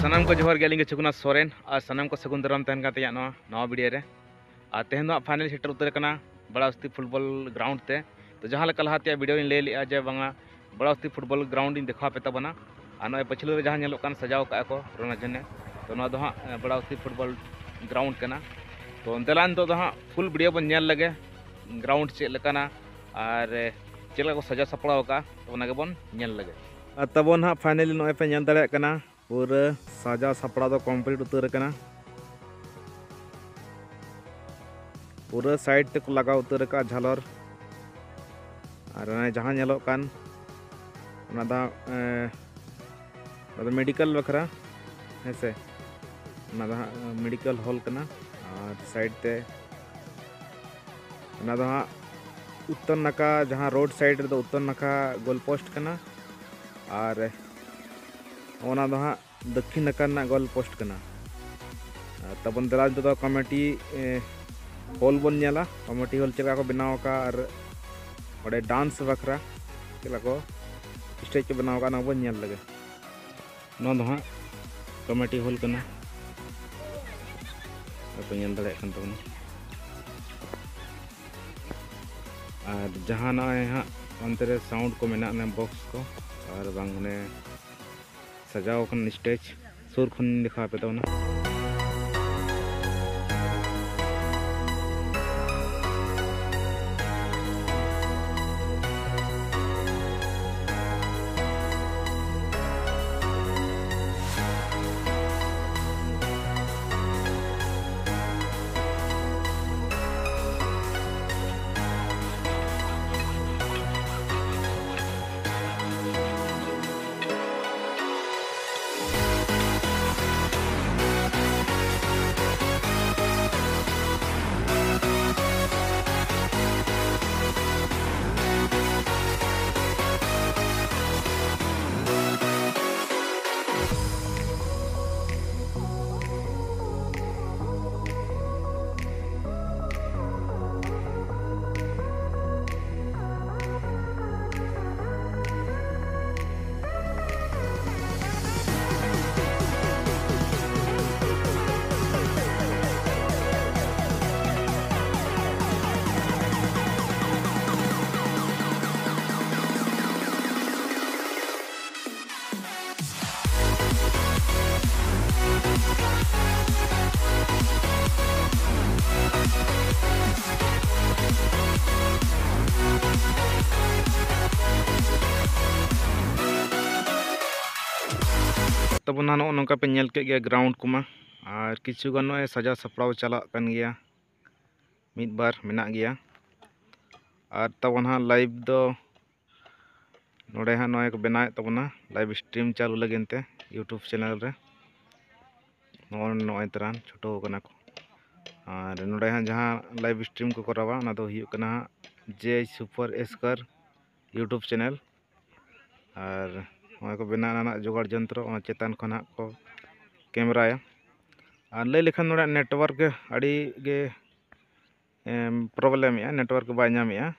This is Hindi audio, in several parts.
सानाम को जोहर गेलिंग चुकुना सोरेन और सानाम को सगुन दराम तहन का तैयार नवा वीडियो रे और तेहन दो फाइनल सेटर उतर करना बड़ाउस्ती फुटबॉल ग्राउंड ते तो जहाँ लका लहाते वीडियो इन ले लिया जे बांगा बड़ाउस्ती फुटबॉल ग्राउंड इन देखा पे तबना और नए पछलू रे जहाँ नेलोक कान सजाव का को रोना जने तो ना दो हाँ बड़ाउस्ती फुटबॉल ग्राउंड करना तो अंतलान तो हाँ फुल वीडियो बन नेल लगे ग्राउंड चेक लेकाना और चेक को सजा सपड़ाव का तो ना बन नेल लगे तबन हाँ फाइनली नए पे नेल दाड़े कना पूरा साजा सपड़ा तो कम्प्लीट उतर करना पूरा साइड तक लगा उतर का झालर और जहाँ नेलोक कान मेडिकल बखरा है से मेडिकल हॉल करना और साइड ते उत्तर नाका जहाँ रोड साइड रे उत्तर नाका गोल पोस्ट करना और ओना दो हाँ दक्षिण नाका गोल पोस्ट करना तबन दला तो कमेटी हॉल बन नेला कमेटी हॉल चला को बनाव का और बड़े डांस बखरा चला को स्टेज के बनाव का ना बन नेल लगे ना दो हाँ कमेटी हॉल करना तो नेल दड़े खान तबन और जहाँ ना हाँ अंतरे साउंड को मेना ने बॉक्स को और बांगने सजाव खन स्टेज सुर खन दिखा पे तो ना तब नौका पे नेल के ग्राउंड कुमा और किछु गान सजा सपड़ाव चला कन गया मिद बार मेना गया और तब लाइव दो नोड़े हाँ नए को बनाए तबना लाइव स्ट्रीम चालू लगेनते यूट्यूब चैनल रे नए तरह छोटो कना को और नोड़े हाँ जहाँ लाइव स्ट्रीम को करावा ना दो हुई कना जे सुपर एस्कर यूट्यूब चैनल और वहाँ को बना जोगाड़ जंत्र चेतान खना को कैमराया और लै लेखान नोड़ा नेटवर्क अड़ी गे प्रॉब्लम नेटवर्क बाय नामेया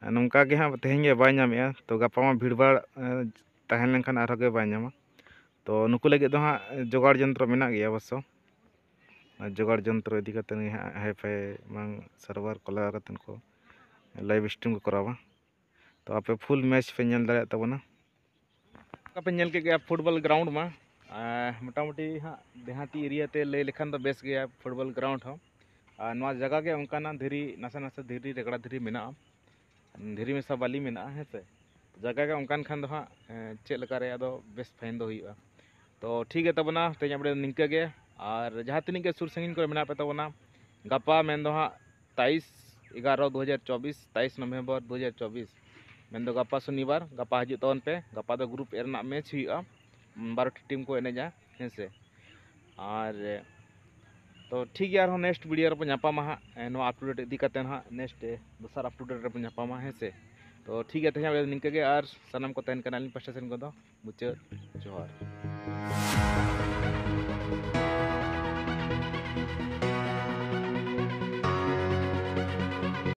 नौका गे हाँ तेहें गे बाय नामेया तो गापा मा भीड़भाड़ तहन लेनखान आरो गे बाय नामा तो नुकु लगे दो हाँ जोगाड़ जंत्र मेना गया अवश्य जोगाड़ जंत्र इदी कतन हाईफाई मांग सर्वर को लगा कतन को लाइव स्ट्रीम को करावा तो आपे फुल मैच पे नेल दाड़े तबना पे नेल के गया फुटबॉल ग्राउंड में मोटामुटी हाँ देहाती एरिया ते ले लेखान तो बेस गया फुटबॉल ग्राउंड हो नवा जगह के उनका धीरी नासा नासा धीरी रेगड़ा धीरी मेना धीरी में सब बाली मेना है से जगह के उनकान खान दो हाँ चेक लगा रे आदो बेस फाइन दो हुआ तो ठीक है तबना तेज अपने निंका के और जहाँ तीन के सुर संगीन को मेना पे तबना गपा मेन दो हाँ 23/11/2024 23 नवंबर 2024 मेन दो गपा शनिवार गपा हजू तवन पे गपा दो ग्रुप ए रना मैच हुआ 12 टीम को एनेजा हैं से और तो ठीक है नेक्स्ट वीडियो रे नापामा हाँ नो अपडेट इदी कते हाँ नेक्स्ट दोसर अपडेट रे नापामा हैं से तो ठीक है तेज निंका के और सानाम को तहन कना पास्टा सेन को दो मुचाद जोहार।